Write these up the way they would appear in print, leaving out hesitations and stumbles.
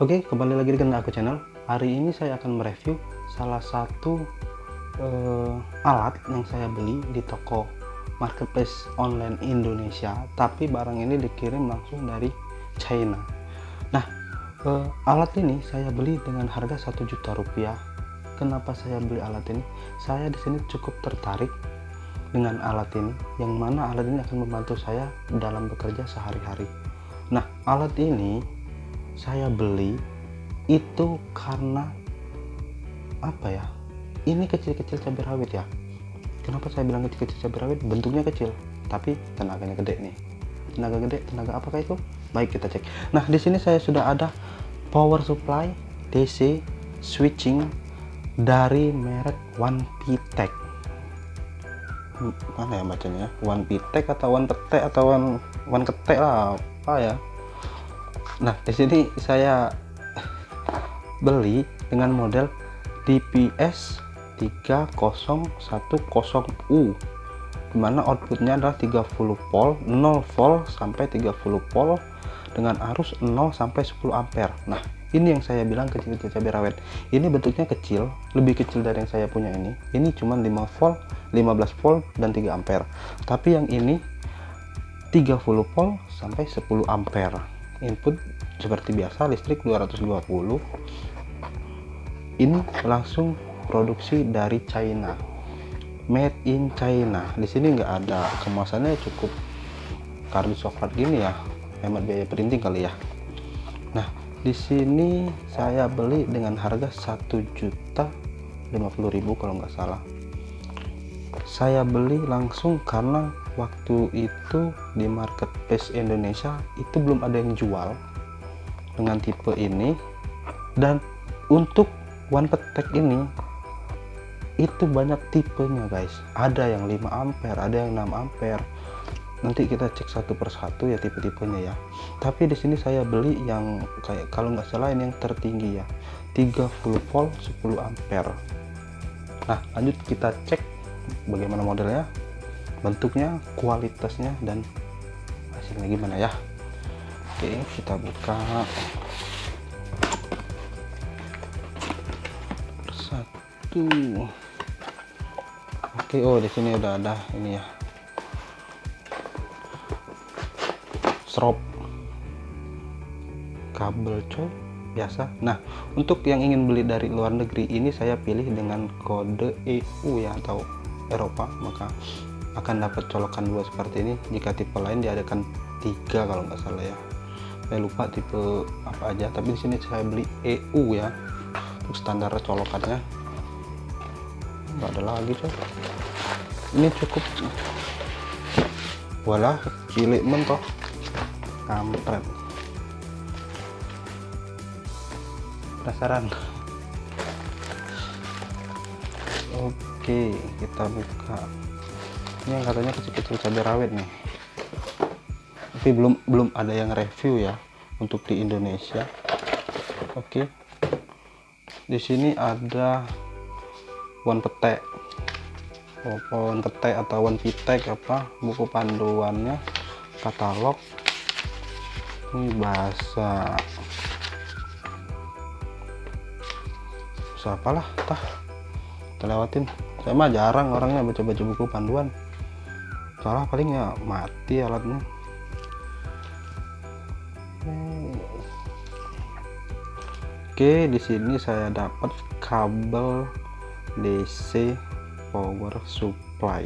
Oke, kembali lagi dengan aku channel. Hari ini saya akan mereview salah satu alat yang saya beli di toko marketplace online Indonesia, tapi barang ini dikirim langsung dari China. Nah, alat ini saya beli dengan harga 1 juta rupiah. Kenapa saya beli alat ini? Saya di sini cukup tertarik dengan alat ini, yang mana alat ini akan membantu saya dalam bekerja sehari-hari. Nah, alat ini saya beli itu karena apa ya, ini kecil-kecil cabai rawit ya. Kenapa saya bilang kecil-kecil cabai rawit? Bentuknya kecil tapi tenaganya gede nih. Tenaga gede, tenaga apakah itu? Baik, kita cek. Nah, di sini saya sudah ada power supply DC switching dari merek One Pitek. Mana ya bacanya? One Pitek atau One Petek atau One Ketek lah, apa ya. Nah, di sini saya beli dengan model DPS 3010U, dimana outputnya adalah 30 volt, 0 volt sampai 30 volt dengan arus 0 sampai 10 ampere. Nah, ini yang saya bilang kecil-kecil cabai rawit. Ini bentuknya kecil, lebih kecil dari yang saya punya ini. Ini cuma 5 volt, 15 volt dan 3 ampere. Tapi yang ini 30 volt sampai 10 ampere. Input seperti biasa listrik 220. Ini langsung produksi dari China, made in China. Di sini nggak ada kemasannya, cukup kardus coklat gini ya, hemat biaya printing kali ya. Nah, di sini saya beli dengan harga 1.050.000 kalau nggak salah. Saya beli langsung karena waktu itu di marketplace Indonesia itu belum ada yang jual dengan tipe ini, dan untuk One Petek ini itu banyak tipenya guys. Ada yang 5 ampere, ada yang 6 ampere. Nanti kita cek satu persatu ya tipe-tipenya ya. Tapi di sini saya beli yang kayak, kalau nggak salah ini yang tertinggi ya, 30 volt 10 ampere. Nah, lanjut kita cek bagaimana modelnya, bentuknya, kualitasnya, dan hasilnya gimana ya. Oke, kita buka satu. Oke, oh di sini udah ada ini ya, strop kabel coy biasa. Nah, untuk yang ingin beli dari luar negeri ini saya pilih dengan kode EU ya, atau Eropa, maka akan dapat colokan 2 seperti ini. Jika tipe lain diadakan 3 kalau nggak salah ya, saya lupa tipe apa aja, tapi di sini saya beli EU ya untuk standar colokannya. Nggak ada lagi coy, ini cukup. Walah, cilik mentoh kampret. Penasaran? Oke, kita buka. Ini yang katanya kecil-kecil cabai rawit nih, tapi belum ada yang review ya untuk di Indonesia. Oke, di sini ada One Petek, One Petek atau One Pitek, apa, buku panduannya, katalog. Ini bahasa apalah, tah kita lewatin. Saya mah jarang orangnya baca-baca buku panduan, soalnya paling ya mati alatnya. Oke, di sini saya dapat kabel DC power supply.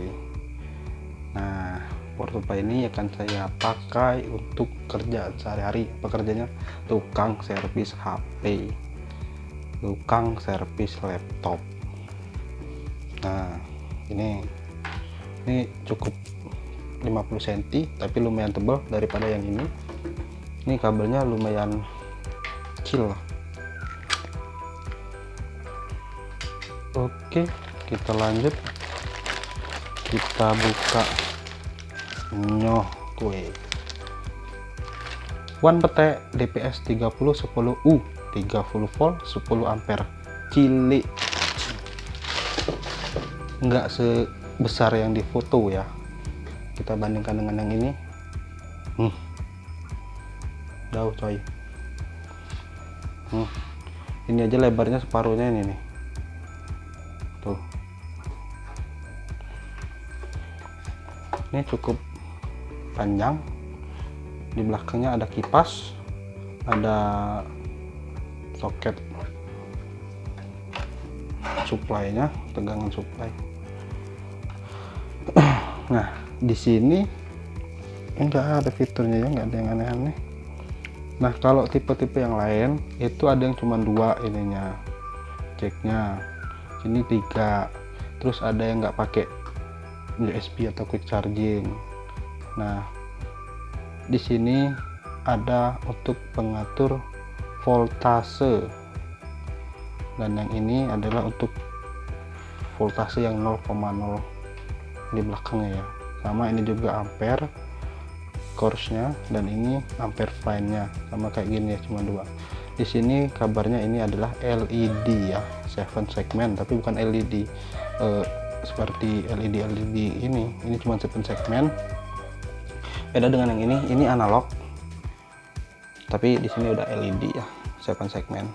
Nah, power supply ini akan saya pakai untuk kerjaan sehari-hari. Pekerjaannya tukang servis HP, tukang servis laptop. Nah, ini cukup 50 cm tapi lumayan tebal daripada yang ini. Ini kabelnya lumayan kecil. Oke, kita lanjut, kita buka. Nyoh kue One Petek DPS 3010U, 30 volt 10 ampere, cilik, nggak sebesar yang di foto ya. Kita bandingkan dengan yang ini, jauh coy. Ini aja lebarnya separuhnya ini nih, tuh. Ini cukup panjang. Di belakangnya ada kipas, ada soket supply-nya, tegangan supply. Nah, di sini enggak ada fiturnya ya, enggak ada yang aneh-aneh. Nah, kalau tipe-tipe yang lain itu ada yang cuma 2 ininya jacknya, sini 3, terus ada yang nggak pakai USB atau quick charging. Nah, di sini ada untuk pengatur voltase, dan yang ini adalah untuk voltase yang 0,0 di belakangnya ya. Sama ini juga ampere course-nya, dan ini ampere fine-nya sama kayak gini ya, cuma 2. Di sini kabarnya ini adalah LED ya, 7 segmen, tapi bukan LED seperti LED ini cuma 7 segmen. Beda dengan yang ini analog, tapi di sini udah LED ya, 7 segmen.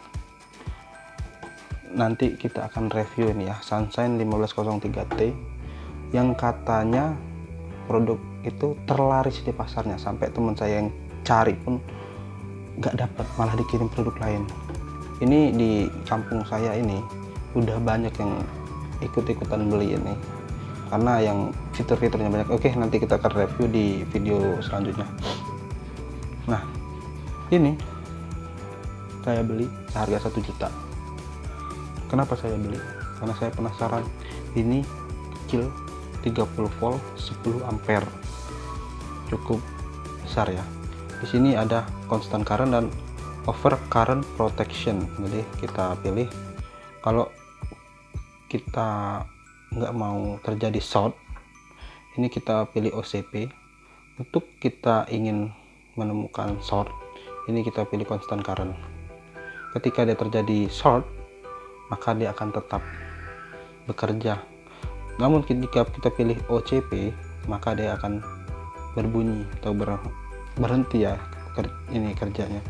Nanti kita akan review ini ya, Sunshine 1503T yang katanya produk itu terlaris di pasarnya, sampai teman saya yang cari pun nggak dapat, malah dikirim produk lain. Ini di kampung saya ini udah banyak yang ikut-ikutan beli ini karena yang fitur-fiturnya banyak. Oke, nanti kita akan review di video selanjutnya. Nah, ini saya beli seharga 1 juta. Kenapa saya beli? Karena saya penasaran. Ini kecil, 30 volt, 10 ampere, cukup besar ya. Di sini ada constant current dan over current protection. Jadi kita pilih kalau kita nggak mau terjadi short, ini kita pilih OCP. Untuk kita ingin menemukan short, ini kita pilih constant current. Ketika dia terjadi short, maka dia akan tetap bekerja. Namun ketika kita pilih OCP, maka dia akan berbunyi atau berhenti ya ini kerjanya.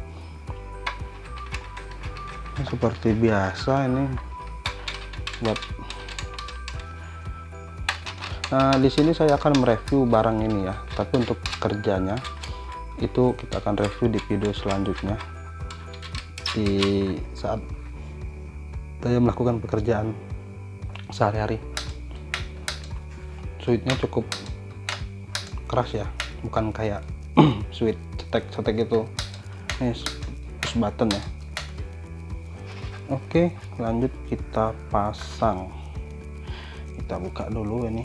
Ini seperti biasa ini buat. Nah, di sini saya akan mereview barang ini ya, tapi untuk kerjanya itu kita akan review di video selanjutnya, di saat saya melakukan pekerjaan sehari-hari. Switchnya cukup keras ya, bukan kayak switch cetek itu. Ini push button ya. Oke, lanjut kita pasang. Kita buka dulu ini.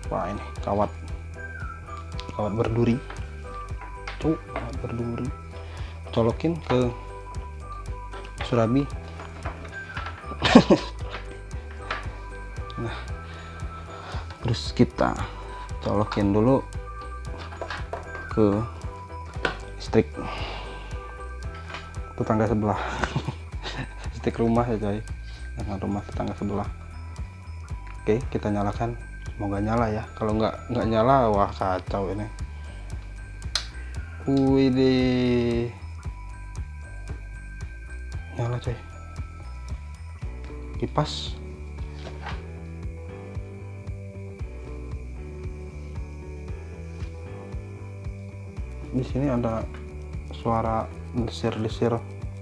Wah, ini kawat berduri. Kawat berduri. Colokin ke surabi. Nah, terus kita colokin dulu ke listrik tetangga sebelah. Listrik rumah ya coy, dengan rumah tetangga sebelah. Oke, kita nyalakan. Semoga nyala ya. Kalau nggak nyala, wah kacau ini. Widih, nyala coy. Kipas. Di sini ada suara desir-desir,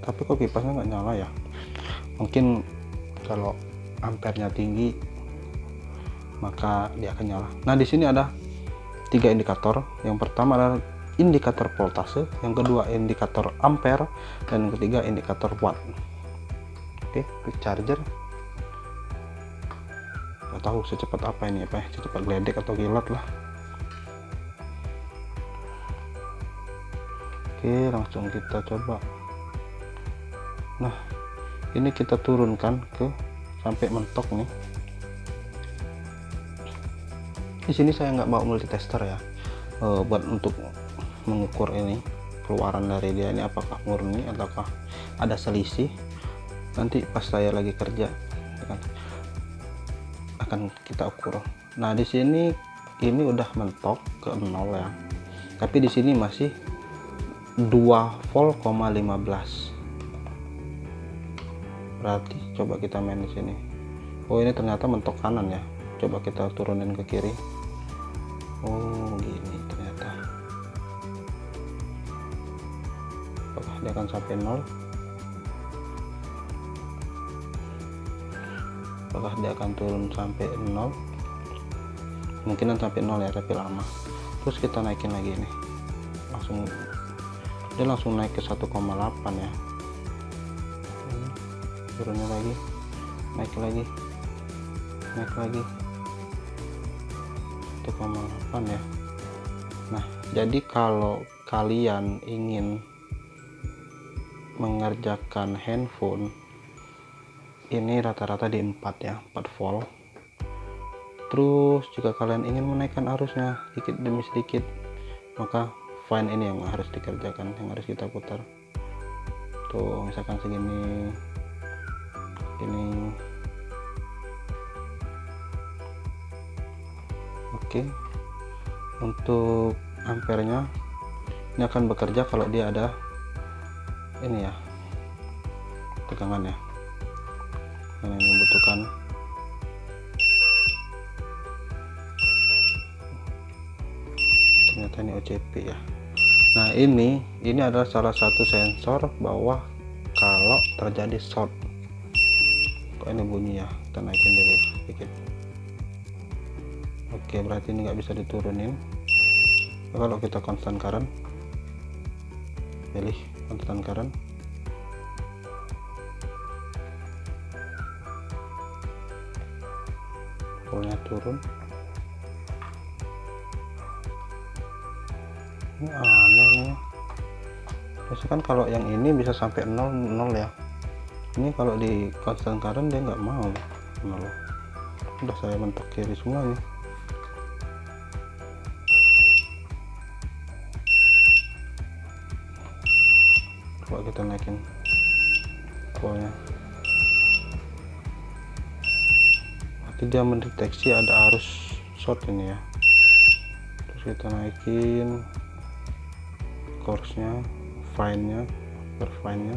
tapi kok kipasnya nggak nyala ya? Mungkin kalau ampernya tinggi maka dia akan nyala. Nah, di sini ada 3 indikator. Yang pertama adalah indikator voltase, yang kedua indikator ampere, dan yang ketiga indikator watt. Oke, quick charger. Nggak tahu secepat apa ini, apa ya, secepat geledek atau kilat lah. Oke, langsung kita coba. Nah, ini kita turunkan ke sampai mentok nih. Di sini saya nggak bawa multitester ya, buat untuk mengukur ini keluaran dari dia ini apakah murni ataukah ada selisih. Nanti pas saya lagi kerja akan kita ukur. Nah, di sini ini udah mentok ke 0 ya, tapi di sini masih 2 volt, 15. berarti coba kita main di sini. Oh, ini ternyata mentok kanan ya, coba kita turunin ke kiri. Oh, gini ternyata. Apakah dia akan sampai 0? Apakah dia akan turun sampai 0? Mungkinan sampai 0 ya, tapi lama. Terus kita naikin lagi nih, dia langsung naik ke 1,8 ya. Turunnya lagi, naik lagi 1,8 ya. Nah, jadi kalau kalian ingin mengerjakan handphone ini rata-rata di 4 ya, 4 volt. Terus jika kalian ingin menaikkan arusnya sedikit demi sedikit, maka fine ini yang harus dikerjakan, yang harus kita putar. Tuh, misalkan segini, ini. Oke. Untuk ampernya ini akan bekerja kalau dia ada ini ya, tegangan ya, yang membutuhkan. Ternyata ini OCP ya. Nah, ini adalah salah satu sensor bahwa kalau terjadi short. Kok ini bunyi ya, kita naikin dulu sedikit. Oke, berarti ini nggak bisa diturunin. Kalau kita constant current, pilih constant current, voltnya turun. Ini aneh nih. Biasanya kan kalau yang ini bisa sampai 0 ya. Ini kalau di constant current dia nggak mau 0. Udah saya mentok kiri semua nih. Coba kita naikin voltnya. Berarti dia mendeteksi ada arus short ini ya. Terus kita naikin course-nya, fine-nya, per fine-nya.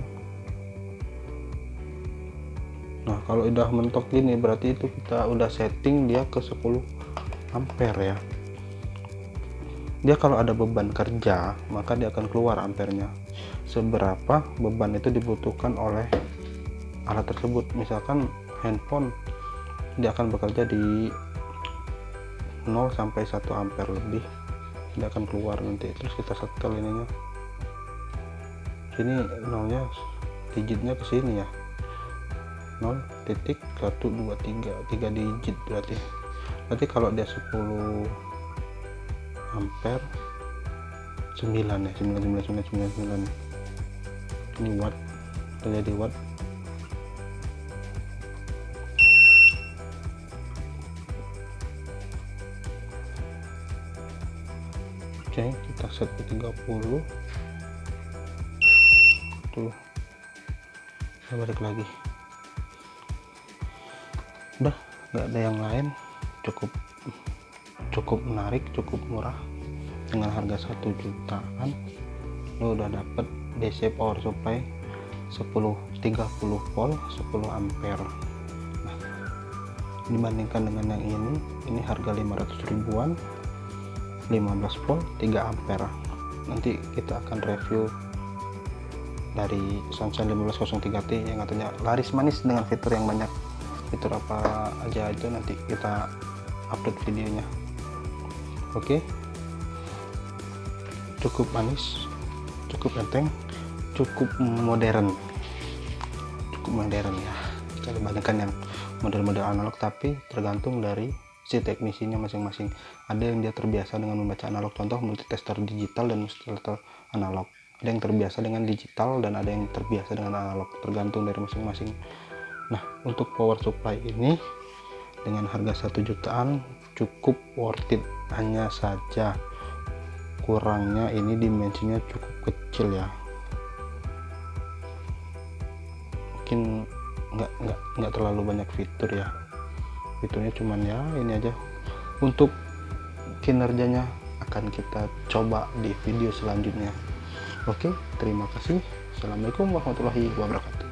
Nah, kalau udah mentok gini berarti itu kita udah setting dia ke 10 ampere ya. Dia kalau ada beban kerja, maka dia akan keluar ampernya. Seberapa beban itu dibutuhkan oleh alat tersebut. Misalkan handphone, dia akan bekerja di 0 sampai 1 ampere lebih. Dia akan keluar nanti. Terus kita setel ininya. Sini 0-nya digitnya ke sini ya. 0.123, 3 digit berarti. Berarti kalau dia 10 ampere 9 ya, 99999. Ini watt, terjadi watt. Oke, kita set ke 30. Tuh, kita balik lagi. Udah, nggak ada yang lain. Cukup menarik, cukup murah. Dengan harga 1 jutaan lo udah dapet DC power supply 30 volt 10 ampere. Nah, dibandingkan dengan yang ini harga 500 ribuan, 15 volt 3 ampere. Nanti kita akan review dari Sunshine 1503T yang katanya laris manis dengan fitur yang banyak. Fitur apa aja itu nanti kita upload videonya. Oke, cukup manis, cukup enteng, cukup modern ya. Kita bandingkan yang model-model analog, tapi tergantung dari si teknisinya masing-masing. Ada yang dia terbiasa dengan membaca analog, contoh multitester digital dan multitester analog. Ada yang terbiasa dengan digital dan ada yang terbiasa dengan analog, tergantung dari masing-masing. Nah, untuk power supply ini dengan harga 1 jutaan cukup worth it. Hanya saja kurangnya ini dimensinya cukup kecil ya. Mungkin nggak terlalu banyak fitur ya. Fiturnya cuman ya ini aja. Untuk kinerjanya akan kita coba di video selanjutnya. Oke, terima kasih. Assalamualaikum warahmatullahi wabarakatuh.